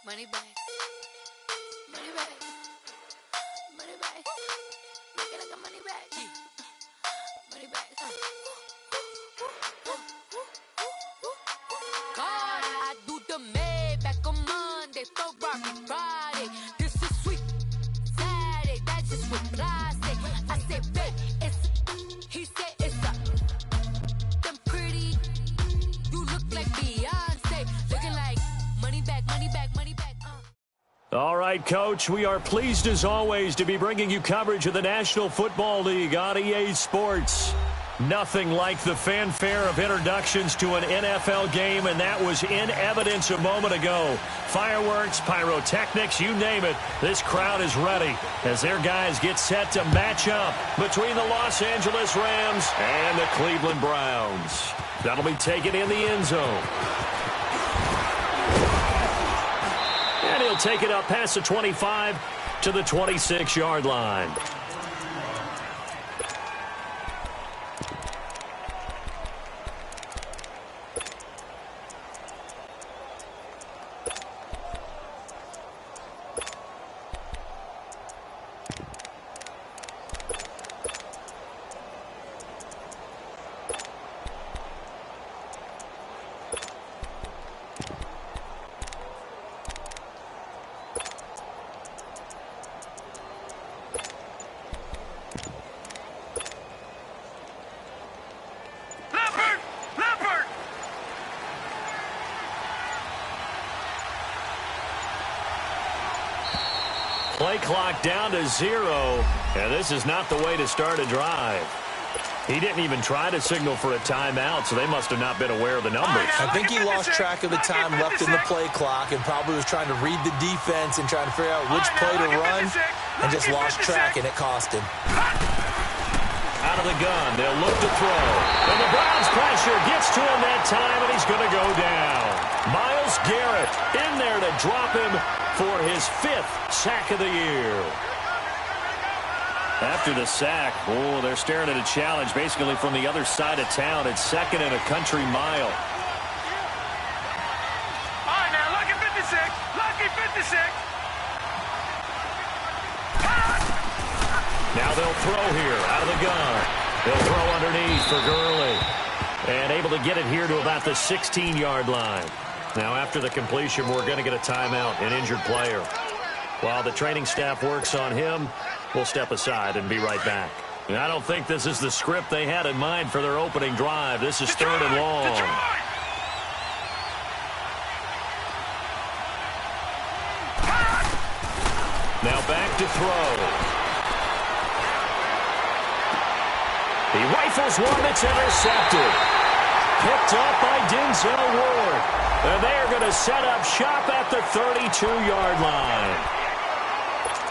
Money back. Money back. Money back. Make it like a money back. Money back. God, I do the Maybach on Monday, Ferrari Friday. This is sweet Saturday. That's just what I say. I say, babe, it's. He said it's a. Them pretty. You look like Beyonce. Looking like money back, money back, money back. All right, Coach, we are pleased as always to be bringing you coverage of the National Football League on EA Sports. Nothing like the fanfare of introductions to an NFL game, and that was in evidence a moment ago. Fireworks, pyrotechnics, you name it. This crowd is ready as their guys get set to match up between the Los Angeles Rams and the Cleveland Browns. That'll be taken in the end zone. And he'll take it up past the 25 to the 26-yard line. Play clock down to 0, and this is not the way to start a drive. He didn't even try to signal for a timeout, so they must have not been aware of the numbers. I think he lost track of the time left in the play clock and probably was trying to read the defense and trying to figure out which play to run and just lost track, and it cost him. Out of the gun, they'll look to throw. And the Browns pressure gets to him that time, and he's going to go down. Myles Garrett in there to drop him for his 5th sack of the year. After the sack, they're staring at a challenge basically from the other side of town. It's 2nd and a country mile. All right, now, lucky 56. Lucky 56. Now they'll throw here out of the gun. They'll throw underneath for Gurley. And able to get it here to about the 16-yard line. Now, after the completion, we're going to get a timeout, an injured player. While the training staff works on him, we'll step aside and be right back. And I don't think this is the script they had in mind for their opening drive. This is 3rd and long. Now back to throw. He rifles one, it's intercepted. Picked up by Denzel Ward. And they're going to set up shop at the 32-yard line.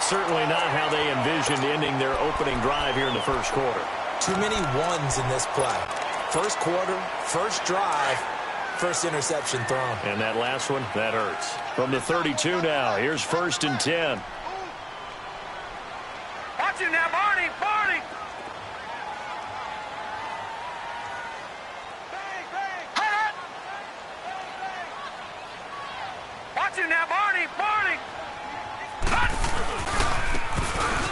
Certainly not how they envisioned ending their opening drive here in the first quarter. Too many ones in this play. First quarter, first drive, first interception thrown. And that last one, that hurts. From the 32 now, here's 1st and 10. Watch it now, Barney, Barney. Watch it now, Barney, Barney.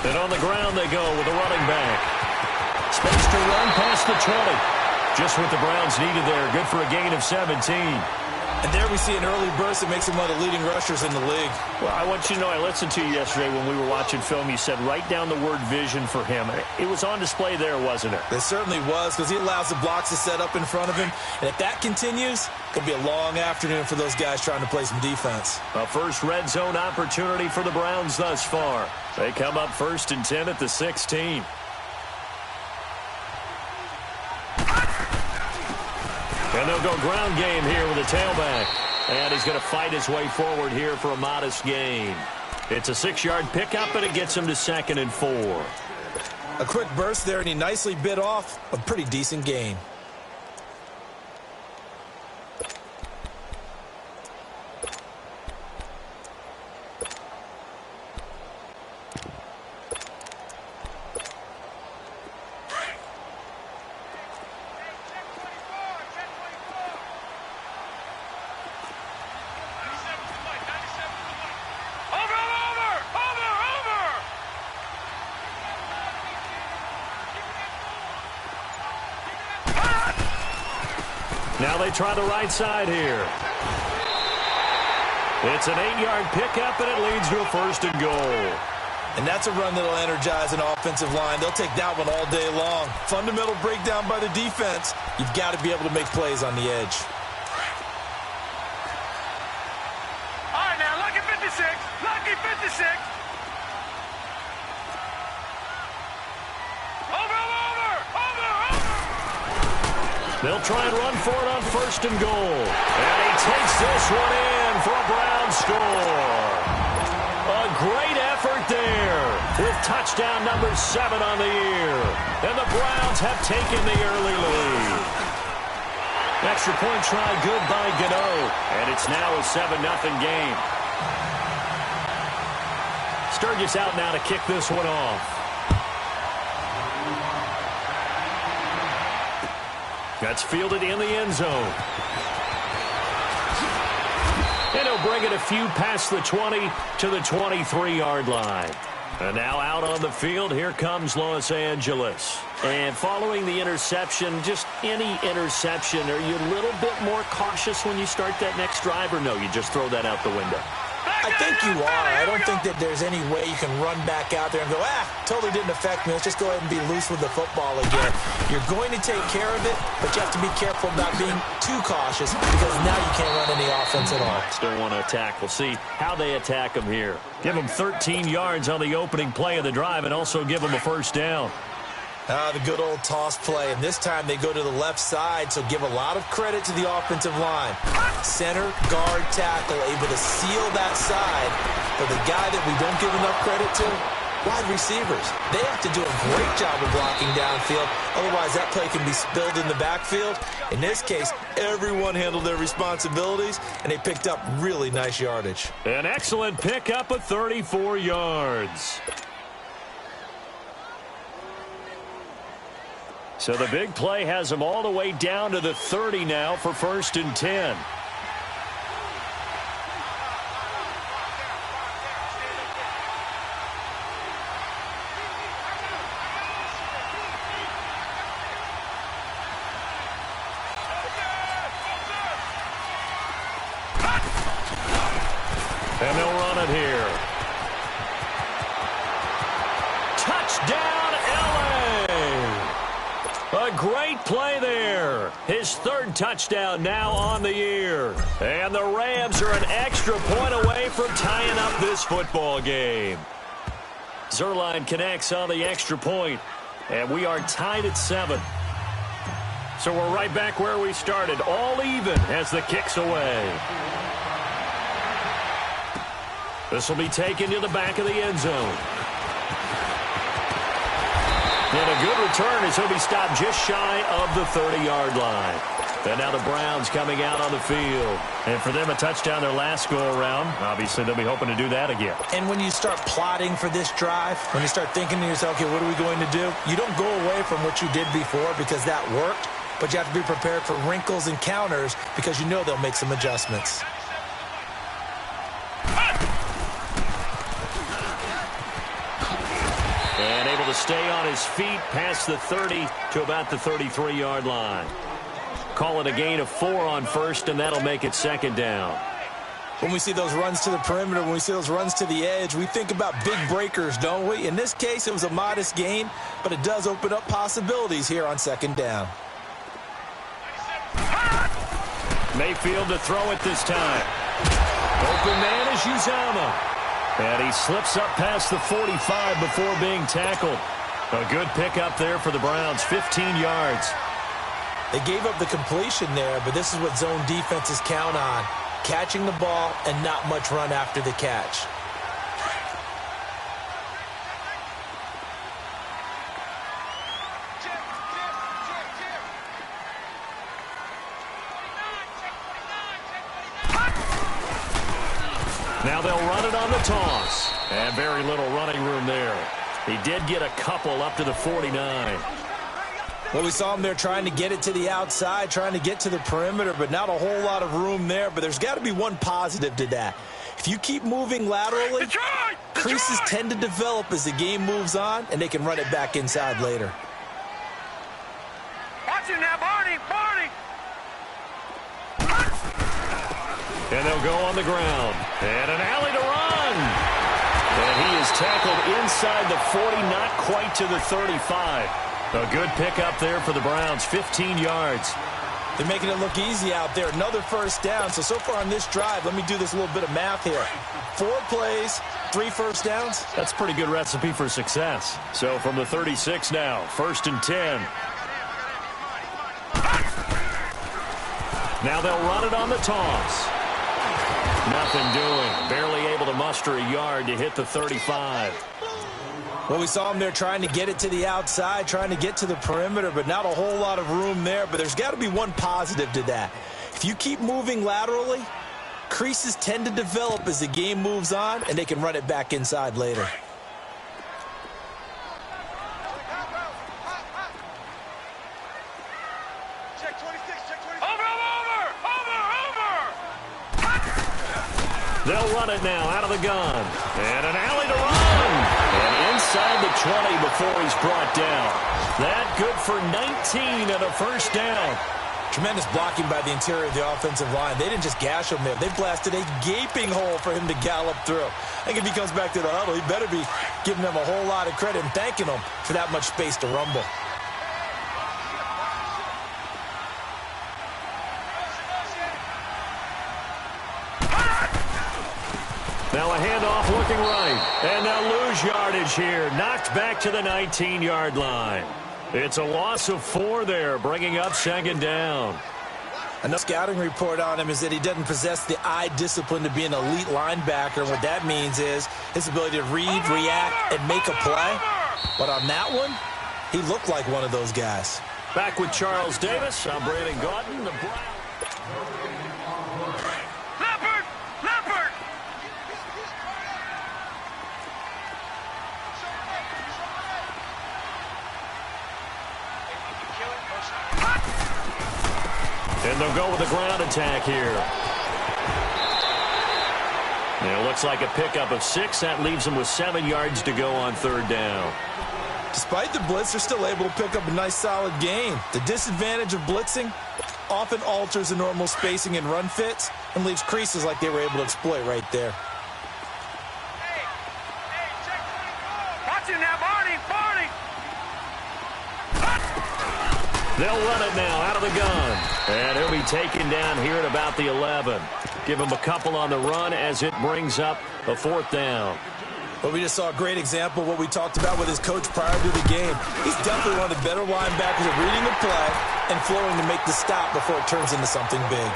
And on the ground they go with the running back. Space to run past the 20. Just what the Browns needed there. Good for a gain of 17. And there we see an early burst that makes him one of the leading rushers in the league. Well, I want you to know, I listened to you yesterday when we were watching film. You said write down the word vision for him. It was on display there, wasn't it? It certainly was, because he allows the blocks to set up in front of him. And if that continues, it could be a long afternoon for those guys trying to play some defense. A first red zone opportunity for the Browns thus far. They come up 1st and 10 at the 16. And they'll go ground game here with a tailback. And he's going to fight his way forward here for a modest gain. It's a 6-yard pickup, and it gets him to 2nd and 4. A quick burst there, and he nicely bit off a pretty decent gain. Now they try the right side here. It's an 8-yard pickup, and it leads to a 1st and goal. And that's a run that'll energize an offensive line. They'll take that one all day long. Fundamental breakdown by the defense. You've got to be able to make plays on the edge. All right, now, lucky 56. Lucky 56. Over. They'll try and run for it on 1st and goal. And he takes this one in for a Brown score. A great effort there with touchdown number 7 on the year. And the Browns have taken the early lead. Extra point try good by Gano. And it's now a 7-0 game. Sturgis out now to kick this one off. That's fielded in the end zone. And he'll bring it a few past the 20 to the 23-yard line. And now out on the field, here comes Los Angeles. And following the interception, just any interception, are you a little bit more cautious when you start that next drive, or no, you just throw that out the window? I think you are. I don't think that there's any way you can run back out there and go, totally didn't affect me. Let's just go ahead and be loose with the football again. You're going to take care of it, but you have to be careful about being too cautious because now you can't run any offense at all. Still want to attack. We'll see how they attack them here. Give them 13 yards on the opening play of the drive and also give them a 1st down. The good old toss play, and this time they go to the left side, so give a lot of credit to the offensive line. Center, guard, tackle, able to seal that side, but the guy that we don't give enough credit to, wide receivers. They have to do a great job of blocking downfield, otherwise that play can be spilled in the backfield. In this case, everyone handled their responsibilities, and they picked up really nice yardage. An excellent pickup of 34 yards. So the big play has them all the way down to the 30 now for 1st and 10. And they'll run it here. Touchdown, LA! A great play there. His 3rd touchdown now on the year. And the Rams are an extra point away from tying up this football game. Zerline connects on the extra point, and we are tied at 7. So we're right back where we started, all even as the kick's away. This will be taken to the back of the end zone. And a good return as he'll be stopped just shy of the 30-yard line. And now the Browns coming out on the field. And for them, a touchdown their last go-around. Obviously, they'll be hoping to do that again. And when you start plotting for this drive, when you start thinking to yourself, okay, what are we going to do? You don't go away from what you did before because that worked, but you have to be prepared for wrinkles and counters because you know they'll make some adjustments. And able to stay on his feet past the 30 to about the 33-yard line. Call it a gain of 4 on 1st, and that'll make it 2nd down. When we see those runs to the perimeter, when we see those runs to the edge, we think about big breakers, don't we? In this case, it was a modest gain, but it does open up possibilities here on 2nd down. Mayfield to throw it this time. Open man is Uzomah. And he slips up past the 45 before being tackled. A good pickup there for the Browns, 15 yards. They gave up the completion there, but this is what zone defenses count on. Catching the ball and not much run after the catch. Now they'll run it on the toss. And very little running room there. He did get a couple up to the 49. Well, we saw him there trying to get it to the outside, trying to get to the perimeter, but not a whole lot of room there. But there's got to be one positive to that. If you keep moving laterally, creases tend to develop as the game moves on, and they can run it back inside later. Watch it now, Barney! Barney! And they'll go on the ground. And an alley to run. And he is tackled inside the 40, not quite to the 35. A good pickup there for the Browns, 15 yards. They're making it look easy out there. Another first down. So far on this drive, let me do this little bit of math here. 4 plays, 3 first downs. That's a pretty good recipe for success. So from the 36 now, 1st and 10. Now they'll run it on the toss. Nothing doing. Barely able to muster a yard to hit the 35. Well, we saw him there trying to get it to the outside, trying to get to the perimeter, but not a whole lot of room there. But there's got to be one positive to that. If you keep moving laterally, creases tend to develop as the game moves on, and they can run it back inside later. Check 26, check 26. Over! They'll run it now out of the gun. And an alley to run. And inside the 20 before he's brought down. That good for 19 and a first down. Tremendous blocking by the interior of the offensive line. They didn't just gash him there. They blasted a gaping hole for him to gallop through. I think if he comes back to the huddle, he better be giving them a whole lot of credit and thanking them for that much space to rumble. Now a handoff looking right. And they'll lose yardage here. Knocked back to the 19-yard line. It's a loss of 4 there, bringing up 2nd down. Another scouting report on him is that he doesn't possess the eye discipline to be an elite linebacker. What that means is his ability to read, react, and make a play. But on that one, he looked like one of those guys. Back with Charles Davis. I'm Brandon Gaudin. The Browns. And they'll go with a ground attack here. And it looks like a pickup of 6. That leaves them with 7 yards to go on 3rd down. Despite the blitz, they're still able to pick up a nice, solid gain. The disadvantage of blitzing often alters the normal spacing and run fits and leaves creases like they were able to exploit right there. Watch it now, Barney! They'll run it now out of the gun. And he'll be taken down here at about the 11. Give him a couple on the run as it brings up a 4th down. Well, we just saw a great example of what we talked about with his coach prior to the game. He's definitely one of the better linebackers at reading the play and flowing to make the stop before it turns into something big.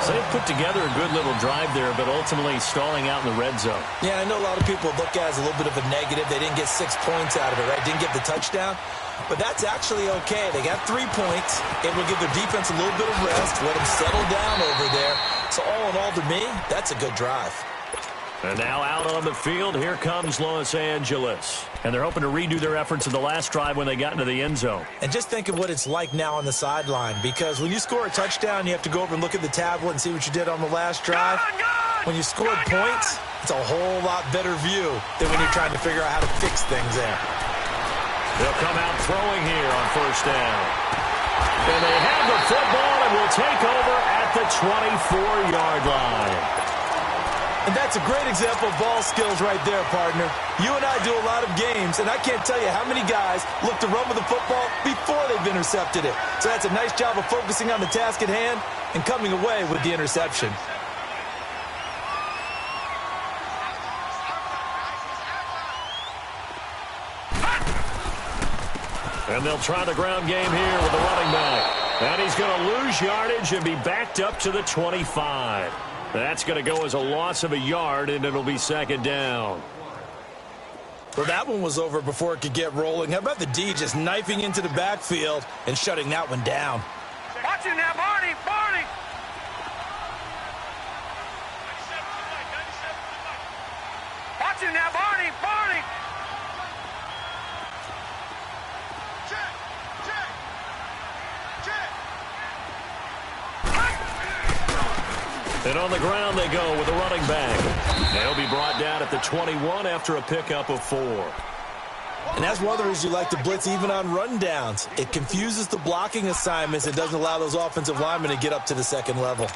So they put together a good little drive there, but ultimately stalling out in the red zone. Yeah, I know a lot of people look at it as a little bit of a negative. They didn't get 6 points out of it, right? Didn't get the touchdown. But that's actually okay. They got 3 points. It will give their defense a little bit of rest, let them settle down over there. So all in all, to me, that's a good drive. And now out on the field, here comes Los Angeles. And they're hoping to redo their efforts in the last drive when they got into the end zone. And just think of what it's like now on the sideline, because when you score a touchdown, you have to go over and look at the tablet and see what you did on the last drive. When you scored points, it's a whole lot better view than when you're trying to figure out how to fix things there. They'll come out throwing here on 1st down. And they have the football and will take over at the 24-yard line. And that's a great example of ball skills right there, partner. You and I do a lot of games, and I can't tell you how many guys look to run with the football before they've intercepted it. So that's a nice job of focusing on the task at hand and coming away with the interception. And they'll try the ground game here with the running back. And he's going to lose yardage and be backed up to the 25. That's going to go as a loss of a yard, and it'll be 2nd down. Well, that one was over before it could get rolling. How about the D just knifing into the backfield and shutting that one down? Watch it now, Barney! Watch it now, Barney! And on the ground they go with the running back. They'll be brought down at the 21 after a pickup of 4. And that's one of the reasons you like to blitz even on rundowns. It confuses the blocking assignments and doesn't allow those offensive linemen to get up to the 2nd level.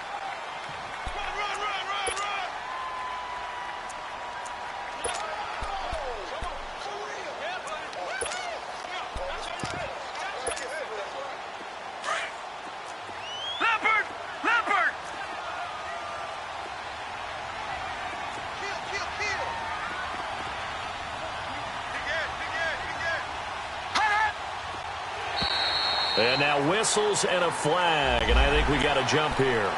And now whistles and a flag, and I think we got a jump here.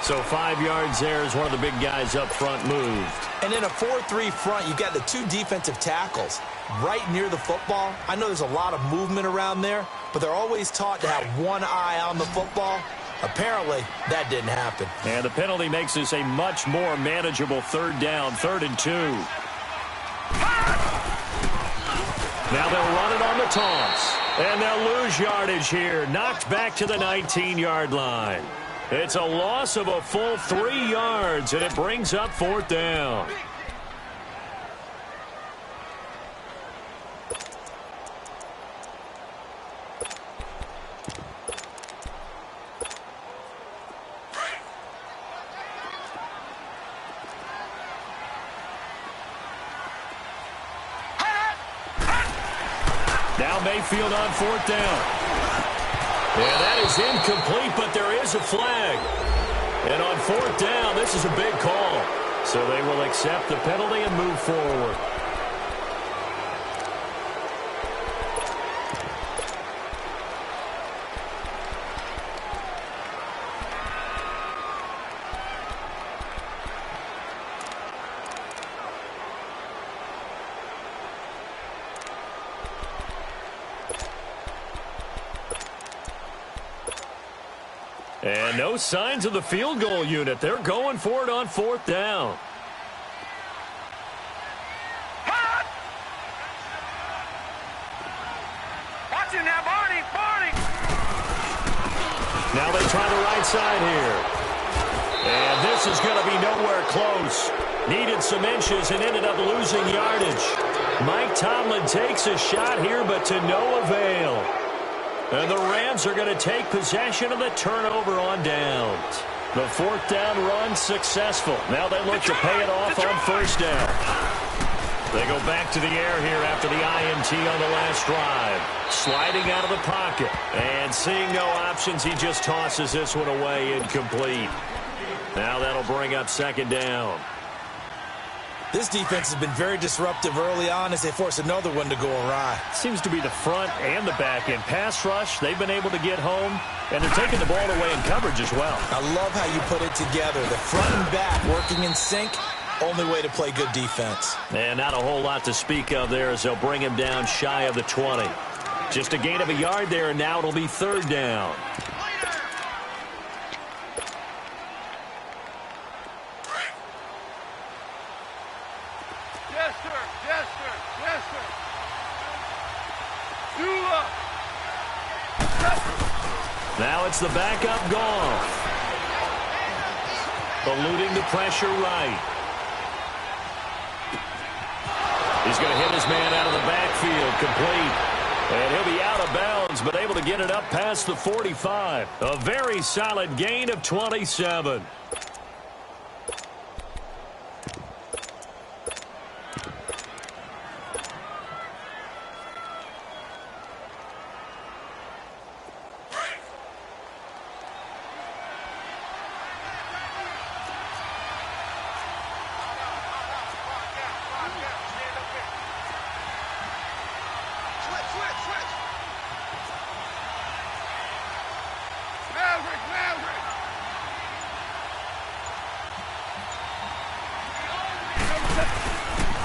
So 5 yards there as one of the big guys up front moved. And in a 4-3 front, you got the 2 defensive tackles right near the football. I know there's a lot of movement around there, but they're always taught to have one eye on the football. Apparently, that didn't happen. And the penalty makes this a much more manageable 3rd down, 3rd and 2. Now they'll run it on the toss. And they'll lose yardage here. Knocked back to the 19-yard line. It's a loss of a full 3 yards, and it brings up 4th down. Now Mayfield on 4th down. Yeah, that is incomplete, but there is a flag. And on 4th down, this is a big call. So they will accept the penalty and move forward. And no signs of the field goal unit. They're going for it on 4th down. Watch it now, Barney, Barney. Now they try the right side here. And this is going to be nowhere close. Needed some inches and ended up losing yardage. Mike Tomlin takes a shot here, but to no avail. And the Rams are going to take possession of the turnover on downs. The 4th down run successful. Now they look to pay it off on 1st down. They go back to the air here after the INT on the last drive. Sliding out of the pocket. And seeing no options, he just tosses this one away incomplete. Now that'll bring up 2nd down. This defense has been very disruptive early on as they force another one to go awry. Seems to be the front and the back end. Pass rush, they've been able to get home, and they're taking the ball away in coverage as well. I love how you put it together. The front and back working in sync, only way to play good defense. And not a whole lot to speak of there as they'll bring him down shy of the 20. Just a gain of a yard there, and now it'll be 3rd down. Yes, sir. Yes, sir. Yes, sir. Now it's the backup Goff. Eluding the pressure right. He's going to hit his man out of the backfield, complete. And he'll be out of bounds, but able to get it up past the 45. A very solid gain of 27.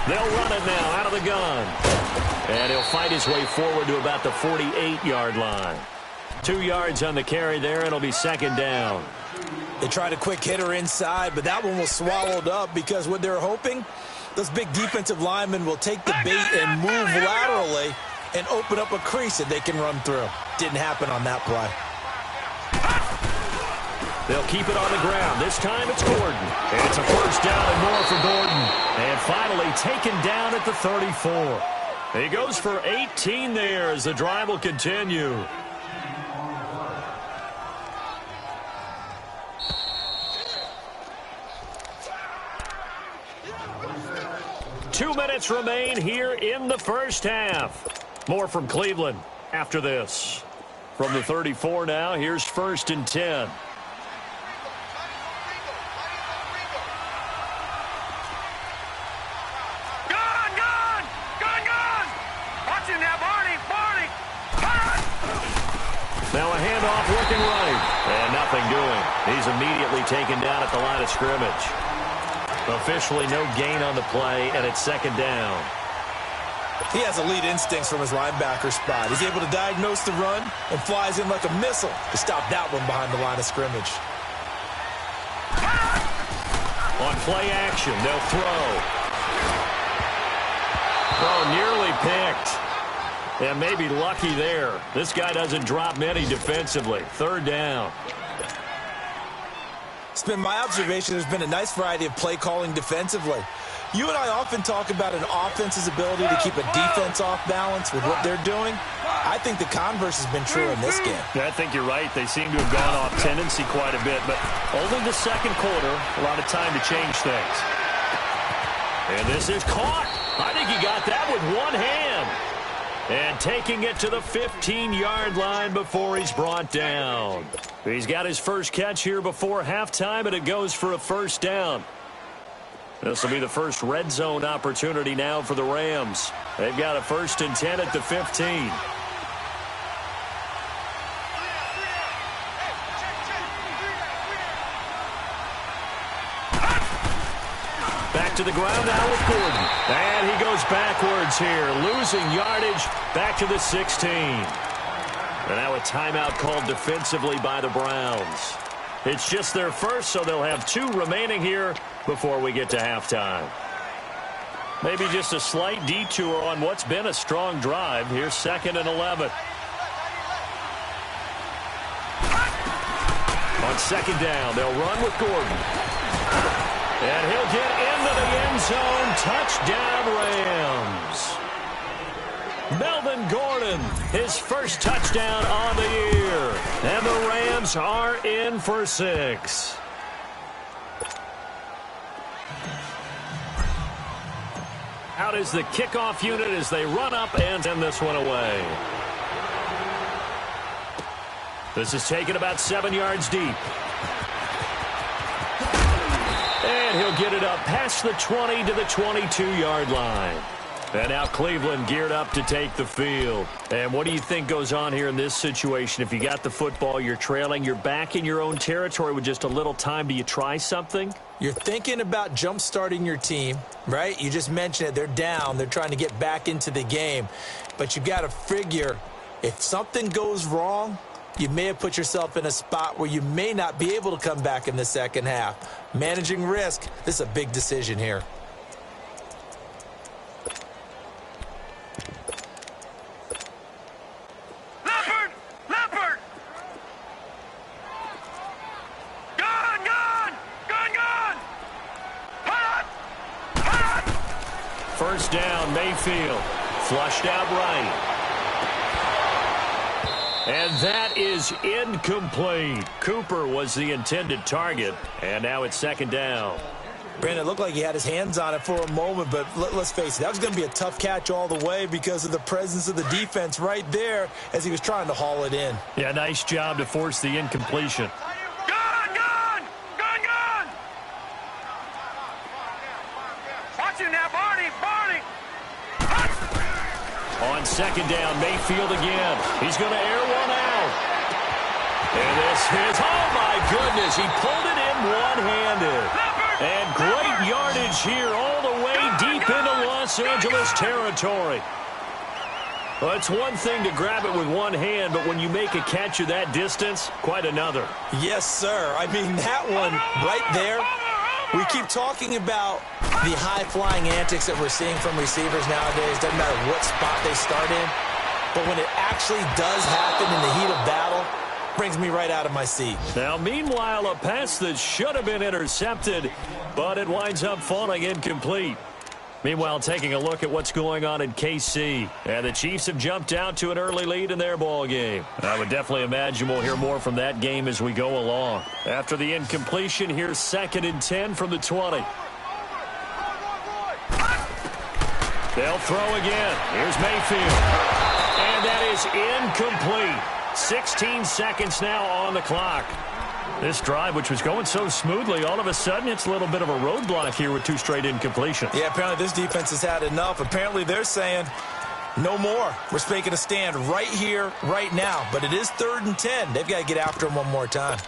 They'll run it now out of the gun. And he'll fight his way forward to about the 48-yard line. 2 yards on the carry there, and it'll be 2nd down. They tried a quick hitter inside, but that one was swallowed up because what they're hoping, those big defensive linemen will take the bait and move laterally and open up a crease that they can run through. Didn't happen on that play. They'll keep it on the ground. This time it's Gordon. And it's a 1st down and more for Gordon. And finally taken down at the 34. He goes for 18 there as the drive will continue. Two minutes remain here in the first half. More from Cleveland after this. From the 34 now, here's 1st and 10. Now a handoff working right. And nothing doing. He's immediately taken down at the line of scrimmage. Officially no gain on the play, and it's second down. He has elite instincts from his linebacker spot. He's able to diagnose the run and flies in like a missile to stop that one behind the line of scrimmage. On play action, they'll throw. Oh, nearly picked. And maybe lucky there. This guy doesn't drop many defensively. Third down. It's been my observation there's been a nice variety of play calling defensively. You and I often talk about an offense's ability to keep a defense off balance with what they're doing. I think the converse has been true in this game. Yeah, I think you're right. They seem to have gone off tendency quite a bit, but only the second quarter, a lot of time to change things. And this is caught. I think he got that with one hand. And taking it to the 15-yard line before he's brought down. He's got his first catch here before halftime, and it goes for a first down. This will be the first red zone opportunity now for the Rams. They've got a 1st and 10 at the 15. Back to the ground now with Gordon. And he goes backwards here, losing yardage back to the 16. And now a timeout called defensively by the Browns. It's just their first, so they'll have 2 remaining here before we get to halftime. Maybe just a slight detour on what's been a strong drive. Here's 2nd and 11. On 2nd down, they'll run with Gordon. And he'll get into the end zone. Touchdown, Rams. Melvin Gordon, his first touchdown on the year. And the Rams are in for 6. Out is the kickoff unit as they run up and send this one away. This is taken about 7 yards deep. And he'll get it up past the 20 to the 22-yard line. And now Cleveland geared up to take the field. And what do you think goes on here in this situation? If you got the football, you're trailing, you're back in your own territory with just a little time. Do you try something? You're thinking about jump-starting your team, right? You just mentioned it. They're down. They're trying to get back into the game. But you've got to figure if something goes wrong, you may have put yourself in a spot where you may not be able to come back in the second half. Managing risk, this is a big decision here. First down, Mayfield. Flushed out right. And that is incomplete. Cooper was the intended target, and now it's 2nd down. Brandon, it looked like he had his hands on it for a moment, but let's face it, that was going to be a tough catch all the way because of the presence of the defense right there as he was trying to haul it in. Yeah, nice job to force the incompletion. On 2nd down, Mayfield again. He's going to air one out. And this is, oh my goodness, he pulled it in one-handed. And great yardage here all the way deep into Los Angeles territory. Well, it's one thing to grab it with one hand, but when you make a catch of that distance, quite another. Yes, sir. I mean, that one right there, we keep talking about the high-flying antics that we're seeing from receivers nowadays. Doesn't matter what spot they start in. But when it actually does happen in the heat of battle, brings me right out of my seat. Now, meanwhile, a pass that should have been intercepted, but it winds up falling incomplete. Meanwhile, taking a look at what's going on in KC. And the Chiefs have jumped out to an early lead in their ball game. I would definitely imagine we'll hear more from that game as we go along. After the incompletion, here's 2nd and 10 from the 20. They'll throw again. Here's Mayfield. And that is incomplete. 16 seconds now on the clock. This drive, which was going so smoothly, all of a sudden it's a little bit of a roadblock here with 2 straight incompletions. Yeah, apparently this defense has had enough. Apparently they're saying, No more. We're making a stand right here, right now. But it is 3rd and 10. They've got to get after him one more time.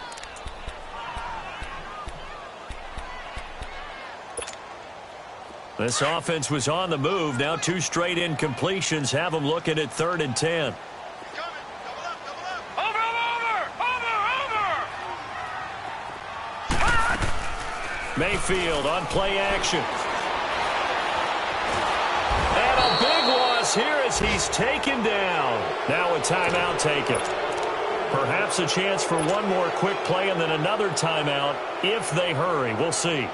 This offense was on the move. Now 2 straight incompletions have them looking at 3rd and 10. Mayfield on play action. And a big loss here as he's taken down. Now a timeout taken. Perhaps a chance for one more quick play and then another timeout if they hurry. We'll see.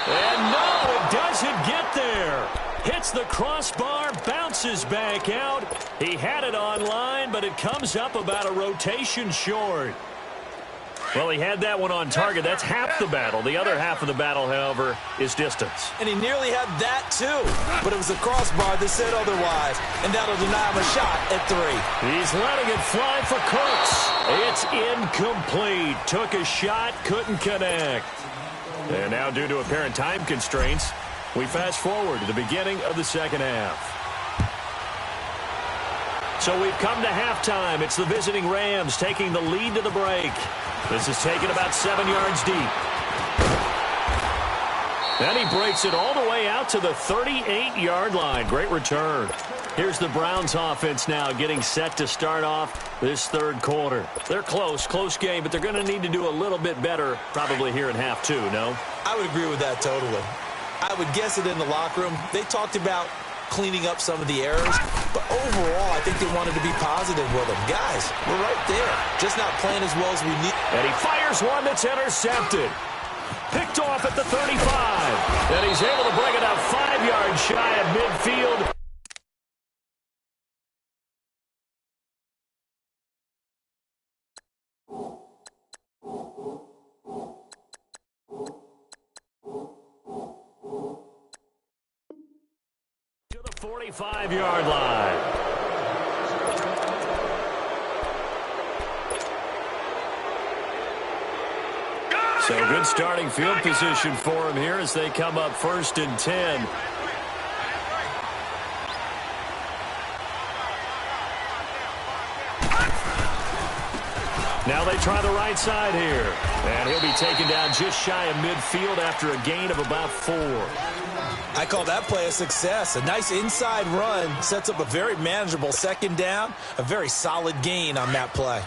And no, it doesn't get there. Hits the crossbar, bounces back out. He had it online, but it comes up about a rotation short. Well, he had that one on target. That's half the battle. The other half of the battle, however, is distance. And he nearly had that, too. But it was a crossbar that said otherwise. And that'll deny him a shot at 3. He's letting it fly for Cooks. It's incomplete. Took a shot, couldn't connect. And now, due to apparent time constraints, we fast forward to the beginning of the second half. So we've come to halftime. It's the visiting Rams taking the lead to the break. This is taken about 7 yards deep. Then he breaks it all the way out to the 38-yard line. Great return. Here's the Browns offense now getting set to start off this 3rd quarter. They're close game, but they're going to need to do a little bit better probably here in half 2, no? I would agree with that totally. I would guess it in the locker room. They talked about cleaning up some of the errors, but overall, I think they wanted to be positive with them. Guys, we're right there, just not playing as well as we need. And he fires one that's intercepted. Picked off at the 35. And he's able to bring it up 5 yards shy of midfield. To the 45-yard line. So good starting field position for him here as they come up 1st and 10. Now they try the right side here. And he'll be taken down just shy of midfield after a gain of about 4. I call that play a success. A nice inside run sets up a very manageable 2nd down. A very solid gain on that play.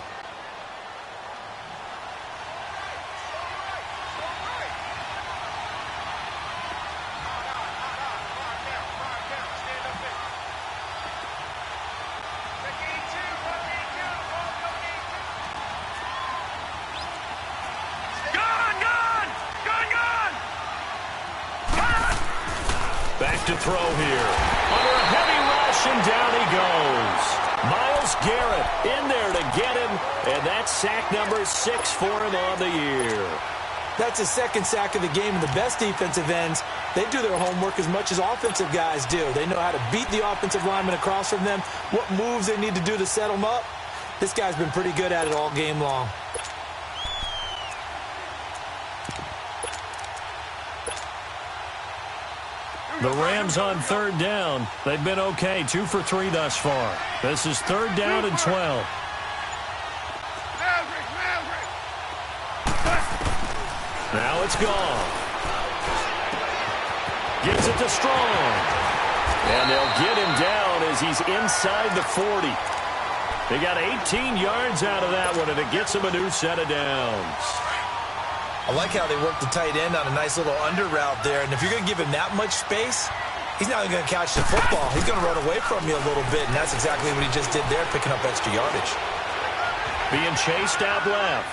Back to throw here. Under a heavy rush, and down he goes. Myles Garrett in there to get him, and that's sack number 6 for him on the year. That's his 2nd sack of the game, and the best defensive ends, they do their homework as much as offensive guys do. They know how to beat the offensive lineman across from them, what moves they need to do to set them up. This guy's been pretty good at it all game long. The Rams on 3rd down. They've been okay, 2 for 3 thus far. This is 3rd down and 12. Now it's gone. Gives it to Strong. And they'll get him down as he's inside the 40. They got 18 yards out of that one, and it gets him a new set of downs. I like how they work the tight end on a nice little under route there. And if you're going to give him that much space, he's not going to catch the football. He's going to run away from you a little bit, and that's exactly what he just did there, picking up extra yardage. Being chased out left.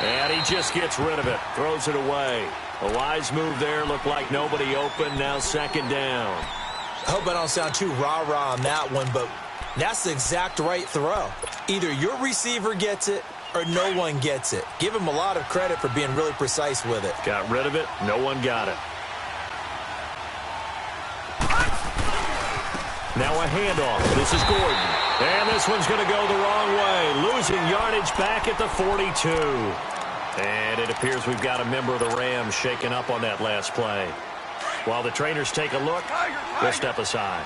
And he just gets rid of it. Throws it away. A wise move there. Looked like nobody open. Now 2nd down. I hope I don't sound too rah-rah on that one, but that's the exact right throw. Either your receiver gets it or no one gets it. Give him a lot of credit for being really precise with it. Got rid of it. No one got it. Now a handoff. This is Gordon. And this one's going to go the wrong way. Losing yardage back at the 42. And it appears we've got a member of the Rams shaken up on that last play. While the trainers take a look, we'll step aside.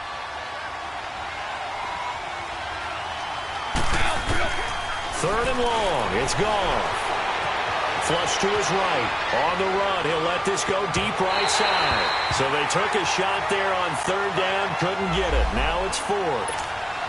Third and long. It's gone. Flush to his right. On the run. He'll let this go deep right side. So they took a shot there on third down. Couldn't get it. Now it's fourth.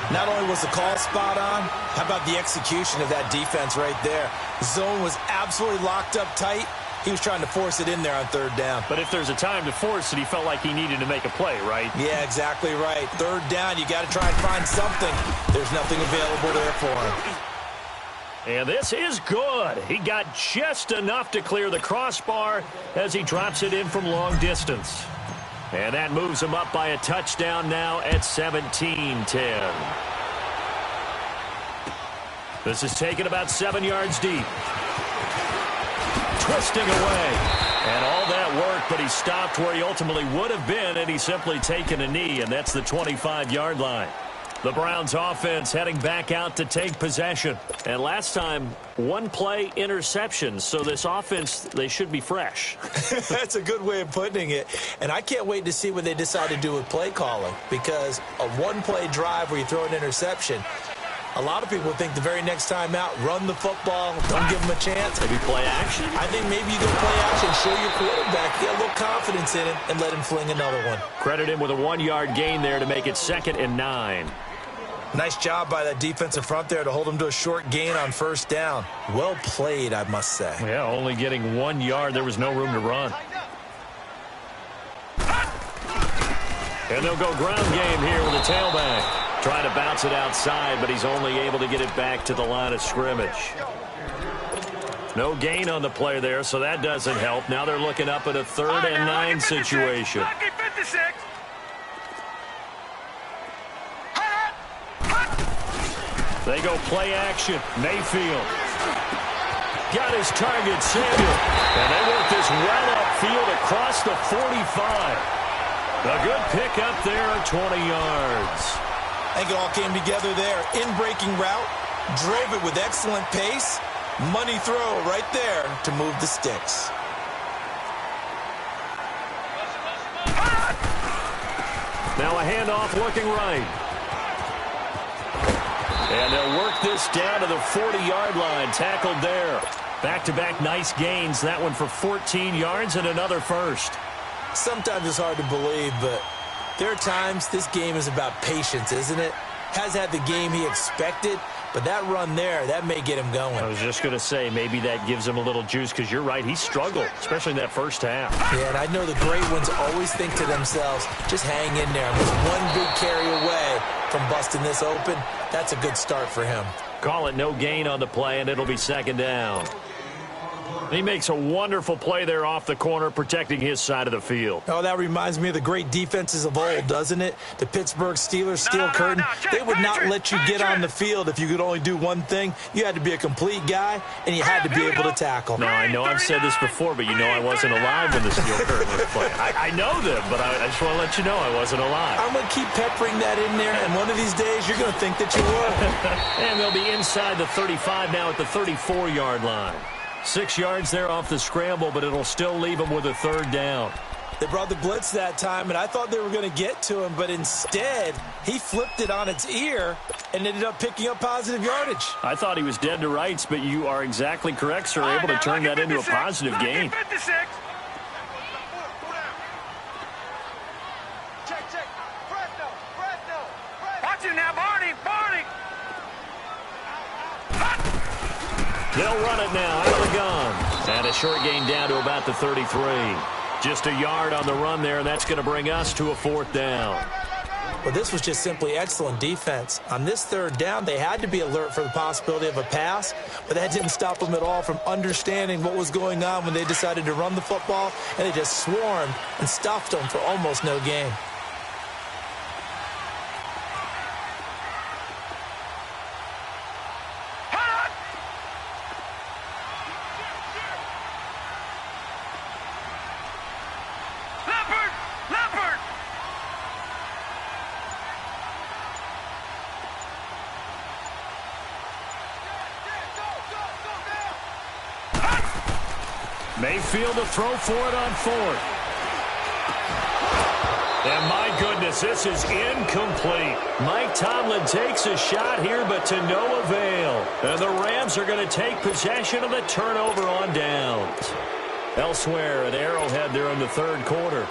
Not only was the call spot on, how about the execution of that defense right there? The zone was absolutely locked up tight. He was trying to force it in there on third down. But if there's a time to force it, he felt like he needed to make a play, right? Yeah, exactly right. Third down, you got to try and find something. There's nothing available there for him. And this is good. He got just enough to clear the crossbar as he drops it in from long distance. And that moves him up by a touchdown now at 17-10. This is taken about 7 yards deep. Twisting away. And all that work, but he stopped where he ultimately would have been, and he's simply taken a knee, and that's the 25-yard line. The Browns offense heading back out to take possession. And last time, one play interception. So this offense, they should be fresh. That's a good way of putting it. And I can't wait to see what they decide to do with play calling. Because a one-play drive where you throw an interception, a lot of people think the very next time out, run the football, don't give them a chance. Maybe play action? I think maybe you go play action, show your quarterback, get a little confidence in him, and let him fling another one. Credit him with a 1-yard gain there to make it 2nd and 9. Nice job by that defensive front there to hold him to a short gain on first down. Well played, I must say. Yeah, only getting 1 yard. There was no room to run. And they'll go ground game here with a tailback. Trying to bounce it outside, but he's only able to get it back to the line of scrimmage. No gain on the play there, so that doesn't help. Now they're looking up at a 3rd and 9 situation. They go play action. Mayfield. Got his target, Samuel. And they work this well upfield across the 45. A good pick up there at 20 yards. I think it all came together there. In-breaking route. Drove it with excellent pace. Money throw right there to move the sticks. Now a handoff looking right. And they'll work this down to the 40-yard line. Tackled there. Back-to-back nice gains. That one for 14 yards and another first. Sometimes it's hard to believe, but there are times this game is about patience, isn't it? Has had the game he expected, but that run there, that may get him going. I was just going to say, maybe that gives him a little juice, because you're right, he struggled, especially in that first half. Yeah, and I know the great ones always think to themselves, just hang in there. There's one big carry away from busting this open. That's a good start for him. Call it no gain on the play, and it'll be 2nd down. He makes a wonderful play there off the corner, protecting his side of the field. Oh, that reminds me of the great defenses of old, doesn't it? The Pittsburgh Steelers steel curtain. They would not let you get on the field if you could only do one thing. You had to be a complete guy, and you had to be able to tackle. Now, I know I've said this before, but you know I wasn't alive when the steel curtain was playing. I know them, but I just want to let you know I wasn't alive. I'm going to keep peppering that in there, and one of these days you're going to think that you were. And they'll be inside the 35 now at the 34-yard line. 6 yards there off the scramble, but it'll still leave him with a 3rd down. They brought the blitz that time, and I thought they were going to get to him, but instead, he flipped it on its ear and ended up picking up positive yardage. I thought he was dead to rights, but you are exactly correct, sir, able to turn that into a positive gain. Watch it now, Barney. They'll run it now out of the gun. And a short gain down to about the 33. Just a yard on the run there, and that's going to bring us to a 4th down. Well, this was just simply excellent defense. On this 3rd down, they had to be alert for the possibility of a pass, but that didn't stop them at all from understanding what was going on when they decided to run the football, and they just swarmed and stuffed them for almost no gain. Mayfield to throw for it on fourth. And my goodness, this is incomplete. Mike Tomlin takes a shot here, but to no avail. And the Rams are going to take possession of the turnover on downs. Elsewhere at Arrowhead there in the third quarter.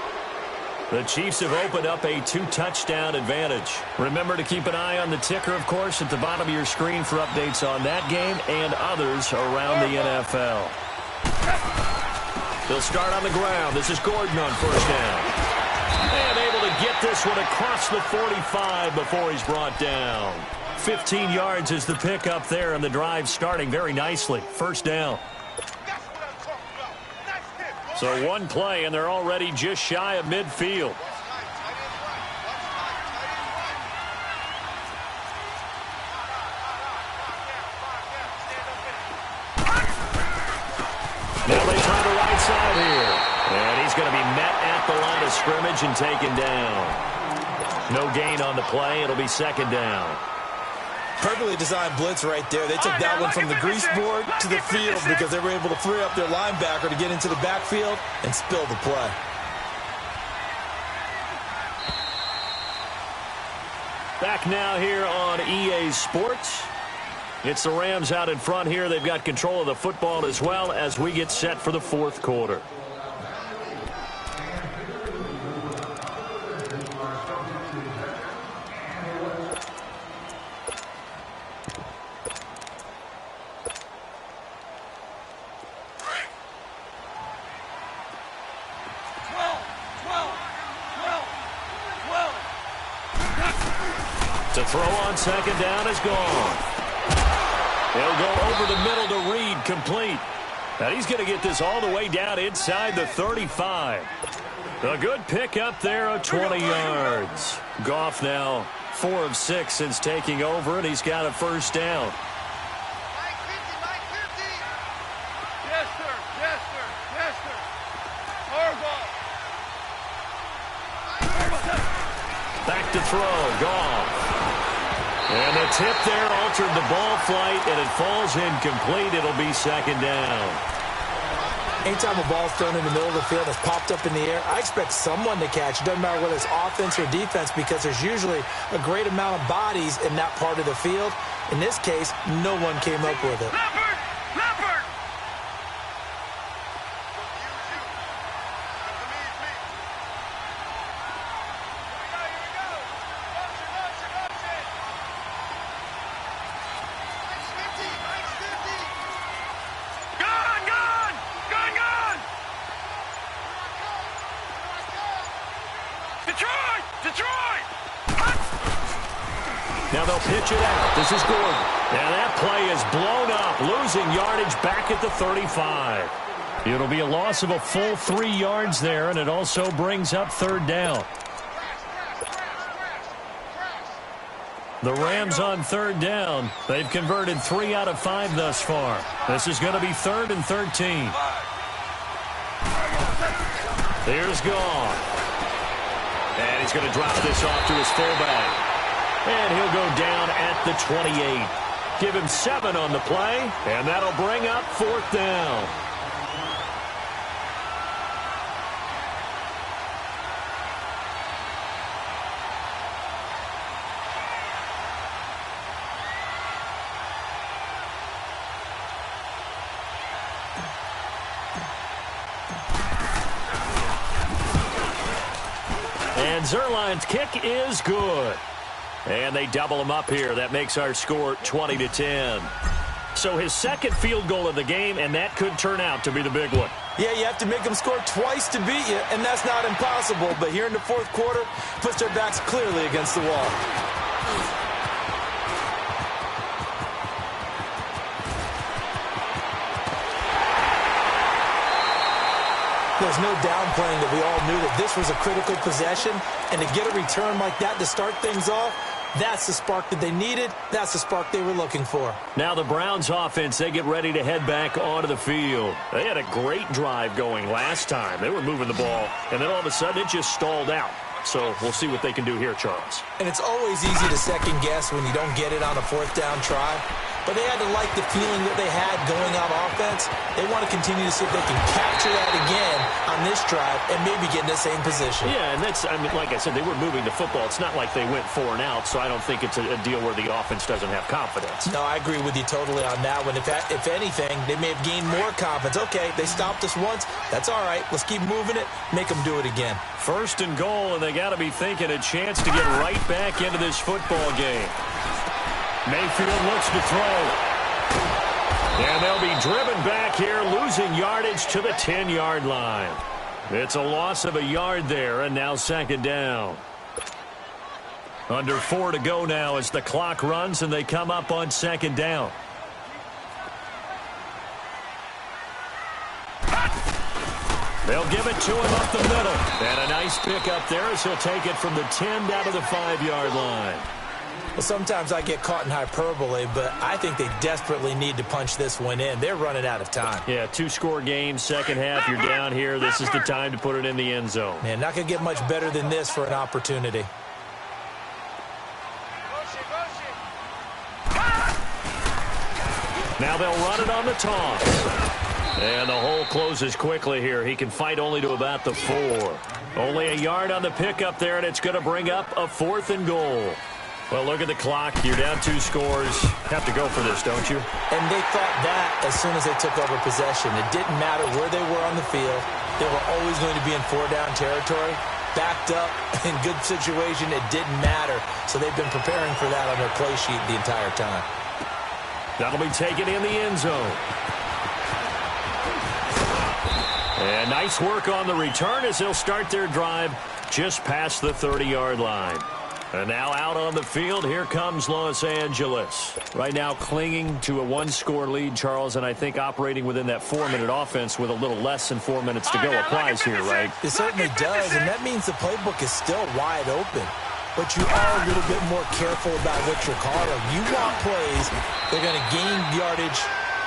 The Chiefs have opened up a 2-touchdown advantage. Remember to keep an eye on the ticker, of course, at the bottom of your screen for updates on that game and others around the NFL. They'll start on the ground. This is Gordon on first down. And able to get this one across the 45 before he's brought down. 15 yards is the pickup there, and the drive starting very nicely. First down. So one play, and they're already just shy of midfield. Now they try the right side here. And he's going to be met at the line of scrimmage and taken down. No gain on the play. It'll be second down. Perfectly designed blitz right there. They took that one from the grease board to the field because they were able to free up their linebacker to get into the backfield and spill the play. Back now here on EA Sports. It's the Rams out in front here. They've got control of the football as well as we get set for the fourth quarter. To throw on second down is gone. He'll go over the middle to Reed, complete. And he's going to get this all the way down inside the 35. A good pick up there of 20 yards. Goff now 4 of 6 since taking over, and he's got a first down. Yes, sir. Yes, sir. Yes, sir. Hard ball. Back to throw. Goff. And the tip there altered the ball flight, and it falls incomplete. It'll be second down. Anytime a ball's thrown in the middle of the field that's popped up in the air, I expect someone to catch. It doesn't matter whether it's offense or defense because there's usually a great amount of bodies in that part of the field. In this case, no one came up with it. Leopard! Leopard! Now they'll pitch it out. This is Gordon. And that play is blown up, losing yardage back at the 35. It'll be a loss of a full 3 yards there, and it also brings up third down. The Rams on third down. They've converted 3 out of 5 thus far. This is going to be 3rd and 13. Here's Goff. And he's going to drop this off to his fullback. And he'll go down at the 28. Give him 7 on the play, and that'll bring up 4th down. And Zerline's kick is good. And they double him up here. That makes our score 20-10. So his second field goal of the game, and that could turn out to be the big one. Yeah, you have to make them score twice to beat you, and that's not impossible. But here in the fourth quarter, puts their backs clearly against the wall. There's no downplaying that we all knew that this was a critical possession, and to get a return like that to start things off, that's the spark that they needed. That's the spark they were looking for. Now the Browns offense, they get ready to head back onto the field. They had a great drive going last time. They were moving the ball, and then all of a sudden it just stalled out. So we'll see what they can do here, Charles. And it's always easy to second guess when you don't get it on a 4th down try. but they had to like the feeling that they had going on offense. They want to continue to see if they can capture that again on this drive and maybe get in the same position. Yeah, and that's, I mean, like I said, they were moving the football. It's not like they went 4 and out, so I don't think it's a deal where the offense doesn't have confidence. No, I agree with you totally on that one. If anything, they may have gained more confidence. Okay, they stopped us once. That's all right. Let's keep moving it. Make them do it again. 1st and goal, and they got to be thinking a chance to get right back into this football game. Mayfield looks to throw. And they'll be driven back here, losing yardage to the 10-yard line. It's a loss of a yard there, and now 2nd down. Under 4 to go now as the clock runs, and they come up on 2nd down. They'll give it to him up the middle. And a nice pick up there as he'll take it from the 10 down to the 5-yard line. Well, sometimes I get caught in hyperbole, but I think they desperately need to punch this one in. They're running out of time. Yeah, 2-score game, 2nd half, you're down here. This is the time to put it in the end zone. Man, not going to get much better than this for an opportunity. Now they'll run it on the toss. And the hole closes quickly here. He can fight only to about the 4. Only a yard on the pickup there, and it's going to bring up a 4th and goal. Well, look at the clock. You're down 2 scores. Have to go for this, don't you? And they thought that as soon as they took over possession. It didn't matter where they were on the field. They were always going to be in 4-down territory. Backed up, in good situation, it didn't matter. So they've been preparing for that on their play sheet the entire time. That'll be taken in the end zone. And nice work on the return as they'll start their drive just past the 30-yard line. And now out on the field, here comes Los Angeles. Right now clinging to a 1-score lead, Charles, and I think operating within that 4-minute offense with a little less than 4 minutes to go applies here, right? It certainly does, and that means the playbook is still wide open. But you are a little bit more careful about what you're calling. You want plays, they're going to gain yardage,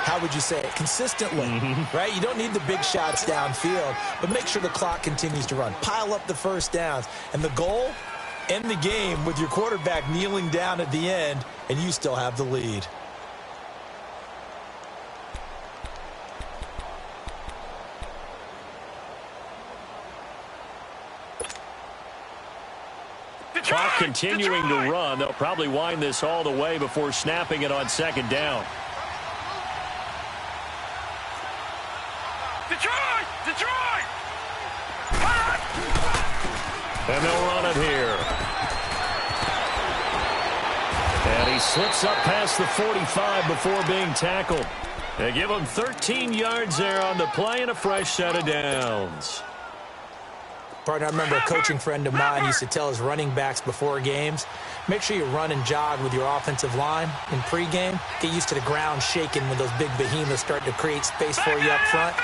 how would you say it, consistently, right? You don't need the big shots downfield, but make sure the clock continues to run. Pile up the first downs. And the goal, end the game with your quarterback kneeling down at the end, and you still have the lead. Clock continuing to run. They'll probably wind this all the way before snapping it on 2nd down. Detroit! And they'll run it here. And he slips up past the 45 before being tackled. They give him 13 yards there on the play and a fresh set of downs. Partner, I remember a coaching friend of mine used to tell his running backs before games, make sure you run and jog with your offensive line in pregame. Get used to the ground shaking when those big behemoths start to create space for you up front.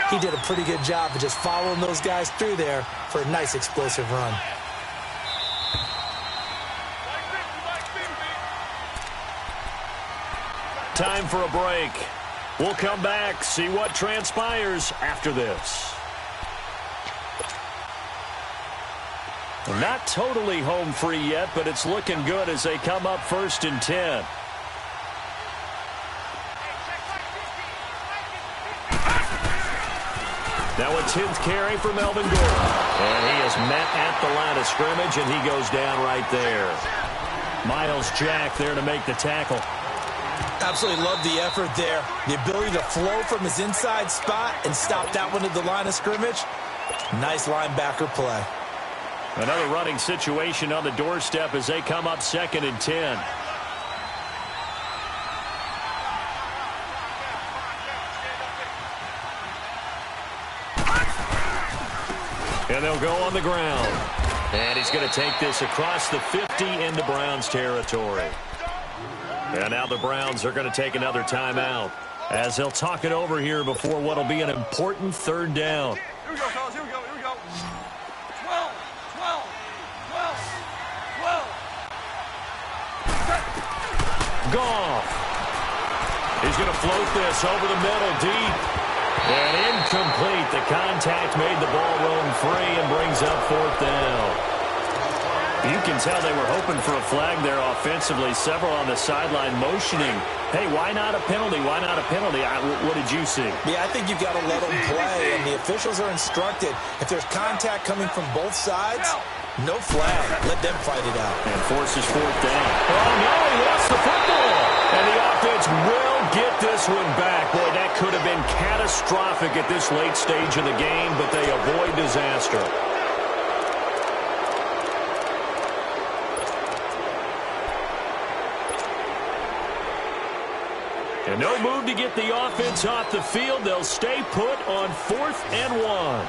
He did a pretty good job of just following those guys through there for a nice explosive run. Time for a break. We'll come back, see what transpires after this. Not totally home free yet, but it's looking good as they come up 1st and 10. Now a 10th carry for Melvin Gordon. And he is met at the line of scrimmage, and he goes down right there. Miles Jack there to make the tackle. Absolutely love the effort there. The ability to flow from his inside spot and stop that one at the line of scrimmage. Nice linebacker play. Another running situation on the doorstep as they come up 2nd and 10. And they'll go on the ground. And he's going to take this across the 50 into Browns territory. And now the Browns are going to take another timeout as they'll talk it over here before what will be an important 3rd down. Here we go, fellas. Here we go. 12. Goff. He's going to float this over the middle deep. And incomplete. The contact made the ball roam free and brings up 4th down. You can tell they were hoping for a flag there offensively. Several on the sideline motioning, hey, why not a penalty? Why not a penalty? What did you see? Yeah, I think you've got to let them play, and the officials are instructed. If there's contact coming from both sides, no flag. Let them fight it out. And forces fourth down. Oh, no, he lost the football. And the offense will get this one back. Boy, that could have been catastrophic at this late stage of the game, but they avoid disaster. And no move to get the offense off the field. They'll stay put on 4th and 1.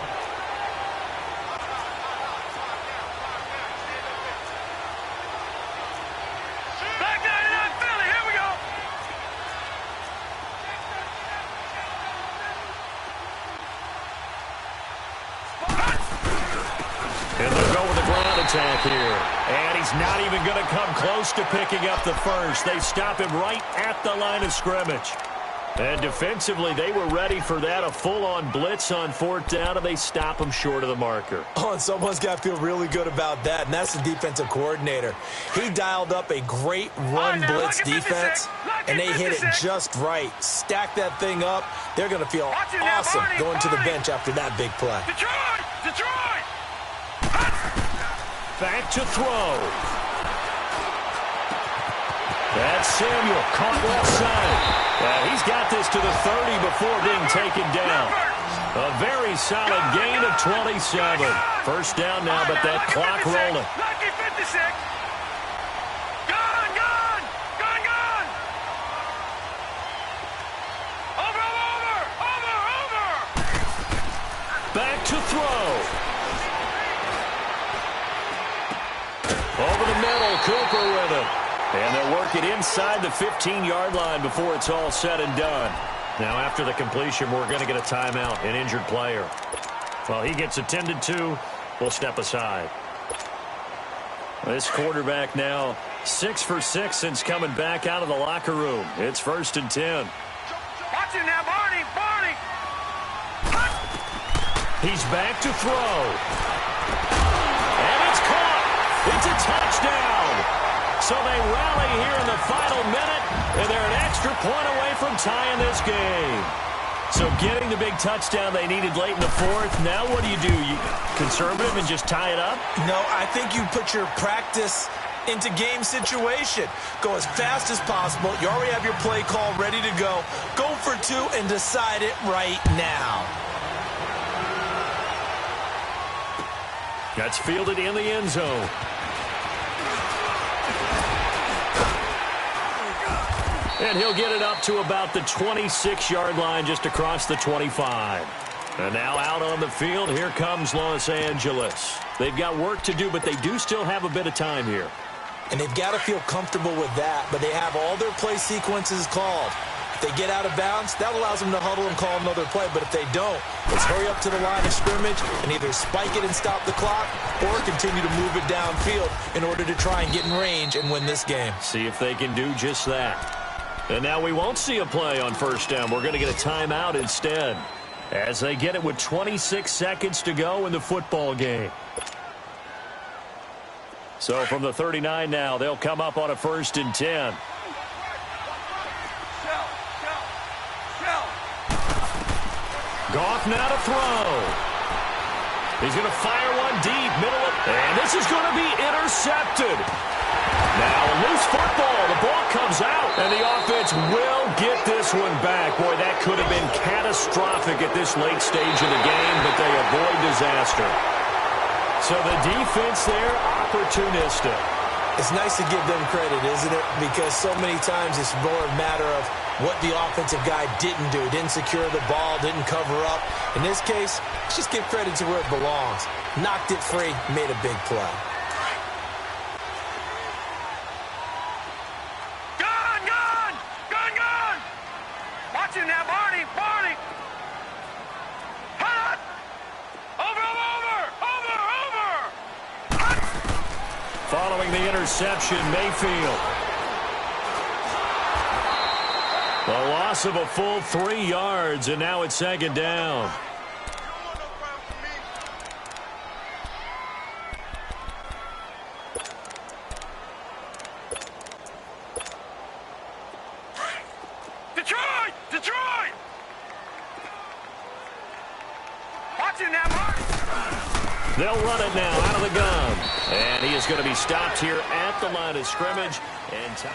And they'll go with a ground attack here. And he's not even going to come close to picking up the first. They stop him right at the line of scrimmage. And defensively, they were ready for that, a full-on blitz on 4th down, and they stop him short of the marker. Oh, and someone's got to feel really good about that, and that's the defensive coordinator. He dialed up a great run blitz defense, and they hit it just right. Stack that thing up. They're going to feel awesome going to the bench after that big play. Detroit! Back to throw. That's Samuel, caught left side. He's got this to the 30 before being taken down. A very solid gain of 27. First down now, but that clock rolling. Lucky 56. Gone! Over! Back to throw. Over the middle, Cooper with it. And they'll work it inside the 15-yard line before it's all said and done. Now, after the completion, we're going to get a timeout, an injured player. Well, he gets attended to. We'll step aside. This quarterback now 6 for 6 since coming back out of the locker room. It's 1st and 10. Watch it now, Barney! He's back to throw. And it's caught. It's a touchdown. So they rally here in the final minute, and they're an extra point away from tying this game. So getting the big touchdown they needed late in the 4th. Now what do? You conservative and just tie it up? No, I think you put your practice into game situation. Go as fast as possible. You already have your play call ready to go. Go for 2 and decide it right now. That's fielded in the end zone. And he'll get it up to about the 26-yard line, just across the 25. And now out on the field, here comes Los Angeles. They've got work to do, but they do still have a bit of time here. And they've got to feel comfortable with that, but they have all their play sequences called. If they get out of bounds, that allows them to huddle and call another play. But if they don't, let's hurry up to the line of scrimmage and either spike it and stop the clock or continue to move it downfield in order to try and get in range and win this game. See if they can do just that. And now we won't see a play on 1st down. We're going to get a timeout instead as they get it with 26 seconds to go in the football game. So from the 39 now, they'll come up on a 1st and 10. Goff now to throw. He's going to fire one deep, and this is going to be intercepted. Now a loose football. The ball comes out, and the offense will get this one back. Boy, that could have been catastrophic at this late stage of the game, but they avoid disaster. So the defense there, opportunistic. It's nice to give them credit, isn't it? Because so many times it's more a matter of what the offensive guy didn't do. Didn't secure the ball, didn't cover up. In this case, let's just give credit to where it belongs. Knocked it free, made a big play. Gone! Watch it now, Barney! Hot! Over! Following the interception, Mayfield. A loss of a full 3 yards, and now it's 2nd down. They'll run it now out of the gun. And he is going to be stopped here at the line of scrimmage. And time.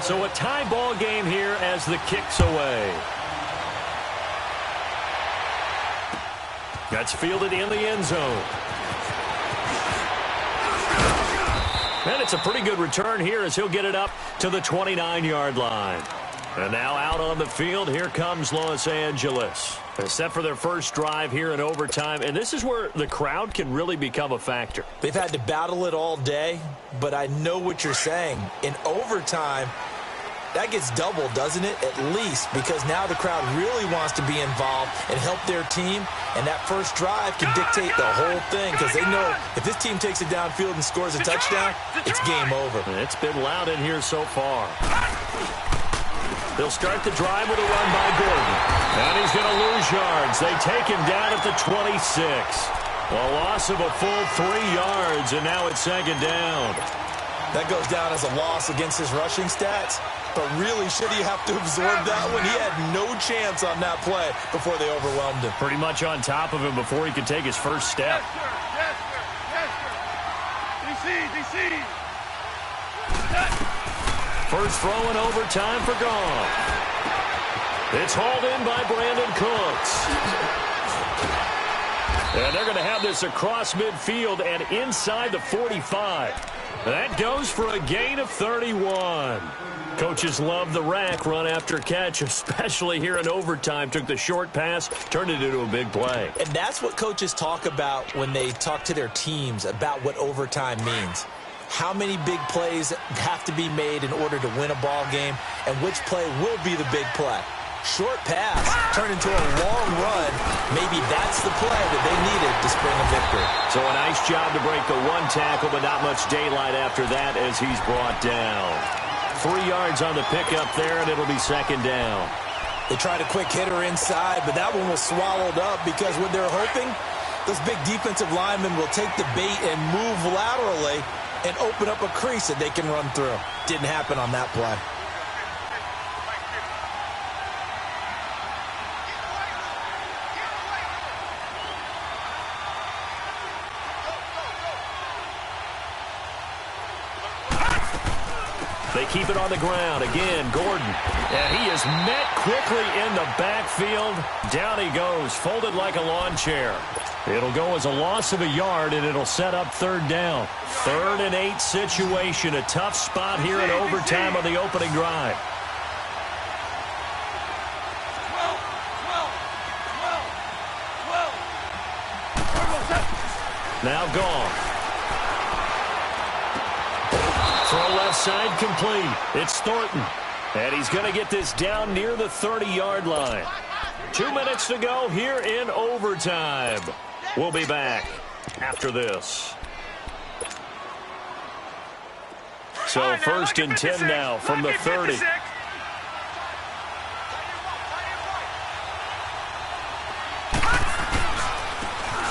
So a tie ball game here as the kick's away. That's fielded in the end zone. And it's a pretty good return here as he'll get it up to the 29-yard line. And now out on the field, here comes Los Angeles. Set for their first drive here in overtime. And this is where the crowd can really become a factor. They've had to battle it all day, but I know what you're saying. In overtime, that gets doubled, doesn't it? At least, because now the crowd really wants to be involved and help their team, and that first drive can dictate the whole thing because they know if this team takes it downfield and scores a touchdown, it's game over. It's been loud in here so far. They'll start the drive with a run by Gordon. And he's going to lose yards. They take him down at the 26. A loss of a full 3 yards, and now it's second down. That goes down as a loss against his rushing stats. But really, should he have to absorb that one? He had no chance on that play before they overwhelmed him. Pretty much on top of him before he could take his first step. Yes, sir. Yes, sir. DC. First throw in overtime for Goff. It's hauled in by Brandon Cooks. And they're going to have this across midfield and inside the 45. That goes for a gain of 31. Coaches love the rack run after catch, especially here in overtime. Took the short pass, turned it into a big play. And that's what coaches talk about when they talk to their teams about what overtime means. How many big plays have to be made in order to win a ball game, and which play will be the big play. Short pass turned into a long run. Maybe that's the play that they needed to spring a victory. So a nice job to break the one tackle, but not much daylight after that as he's brought down. 3 yards on the pickup there, and it'll be second down. They tried a quick hitter inside, but that one was swallowed up because what they're hoping, those big defensive linemen will take the bait and move laterally and open up a crease that they can run through. Didn't happen on that play. They keep it on the ground. Again, Gordon. And he is met quickly in the backfield. Down he goes, folded like a lawn chair. It'll go as a loss of a yard, and it'll set up third down. 3rd and 8 situation. A tough spot here in overtime on the opening drive. 12. Now Goff. Throw left side complete. It's Thornton. And he's going to get this down near the 30-yard line. 2 minutes to go here in overtime. We'll be back after this. So first and 10 now from the 30.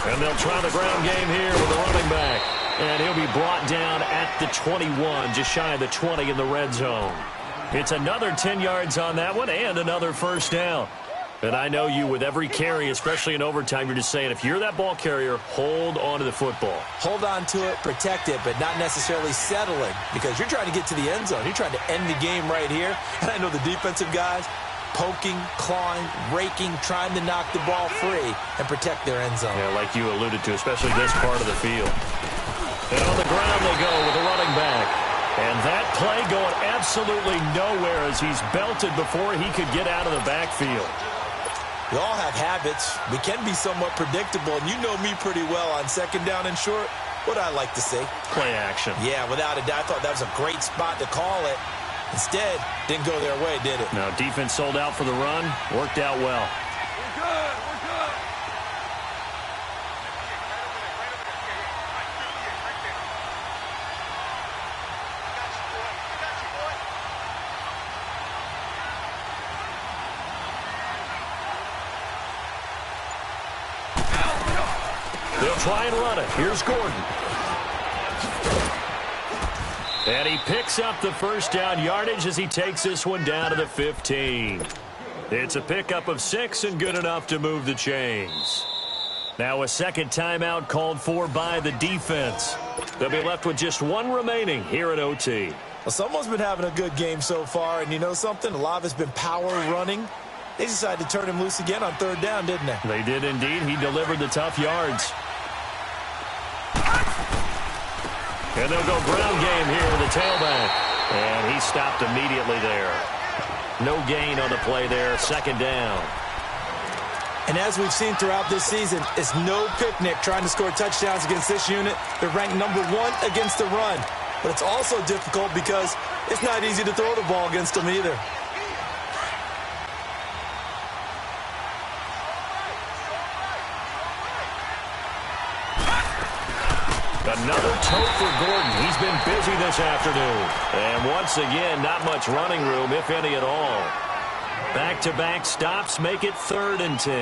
And they'll try the ground game here with the running back. And he'll be brought down at the 21, just shy of the 20 in the red zone. It's another 10 yards on that one and another first down. And I know you, with every carry, especially in overtime, you're just saying, if you're that ball carrier, hold on to the football. Hold on to it, protect it, but not necessarily settling, because you're trying to get to the end zone. You're trying to end the game right here. And I know the defensive guys poking, clawing, raking, trying to knock the ball free and protect their end zone. Yeah, like you alluded to, especially this part of the field. And on the ground they go with a running back. And that play going absolutely nowhere as he's belted before he could get out of the backfield. We all have habits. We can be somewhat predictable, and you know me pretty well on second down and short. What I like to see. Play action. Yeah, without a doubt. I thought that was a great spot to call it. Instead, didn't go their way, did it? No, defense sold out for the run. Worked out well. We're good. We're good. They'll try and run it. Here's Gordon. And he picks up the first down yardage as he takes this one down to the 15. It's a pickup of 6 and good enough to move the chains. Now a second timeout called for by the defense. They'll be left with just one remaining here at OT. Well, someone's been having a good game so far, and you know something? A lot of it's been power running. They decided to turn him loose again on third down, didn't they? They did indeed. He delivered the tough yards. And they'll go ground game here with the tailback. And he stopped immediately there. No gain on the play there. Second down. And as we've seen throughout this season, it's no picnic trying to score touchdowns against this unit. They're ranked number 1 against the run. But it's also difficult because it's not easy to throw the ball against them either. Another toe for Gordon. He's been busy this afternoon. And once again, not much running room, if any at all. Back-to-back stops make it 3rd and 10.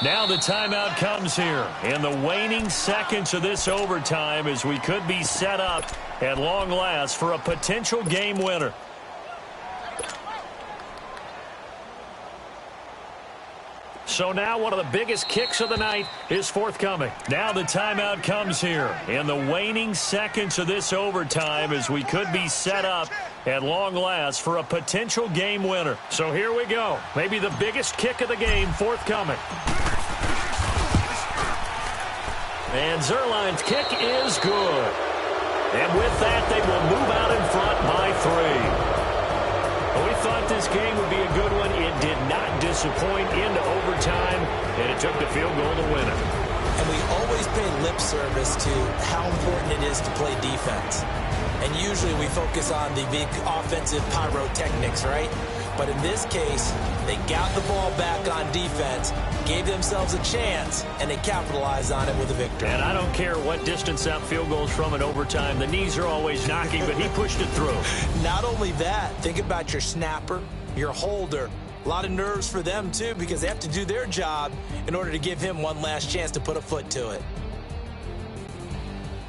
Now the timeout comes here in the waning seconds of this overtime as we could be set up at long last for a potential game winner. So now one of the biggest kicks of the night is forthcoming. Now the timeout comes here in the waning seconds of this overtime as we could be set up at long last for a potential game winner. So here we go. Maybe the biggest kick of the game forthcoming. And Zerline's kick is good. And with that, they will move out in front by 3. We thought this game would be a good one. It did not disappoint into overtime, and it took the field goal to win it. And we always pay lip service to how important it is to play defense. And usually we focus on the big offensive pyrotechnics, right? But in this case, they got the ball back on defense, gave themselves a chance, and they capitalized on it with a victory. And I don't care what distance that field goes from in overtime. The knees are always knocking, but he pushed it through. Not only that, think about your snapper, your holder. A lot of nerves for them, too, because they have to do their job in order to give him one last chance to put a foot to it.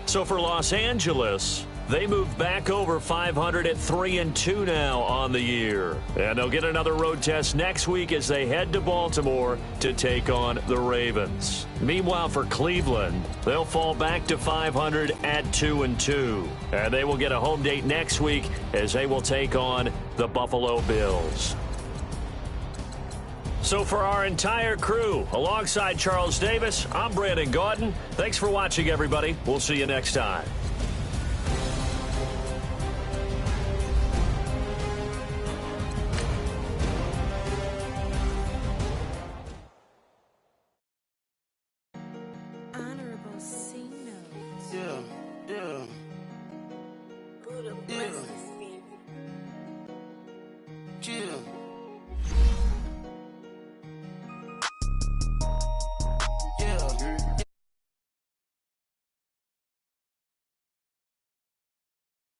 So for Los Angeles, they move back over 500 at 3-2 now on the year. And they'll get another road test next week as they head to Baltimore to take on the Ravens. Meanwhile, for Cleveland, they'll fall back to 500 at 2-2. And they will get a home date next week as they will take on the Buffalo Bills. So for our entire crew, alongside Charles Davis, I'm Brandon Gaudin. Thanks for watching, everybody. We'll see you next time.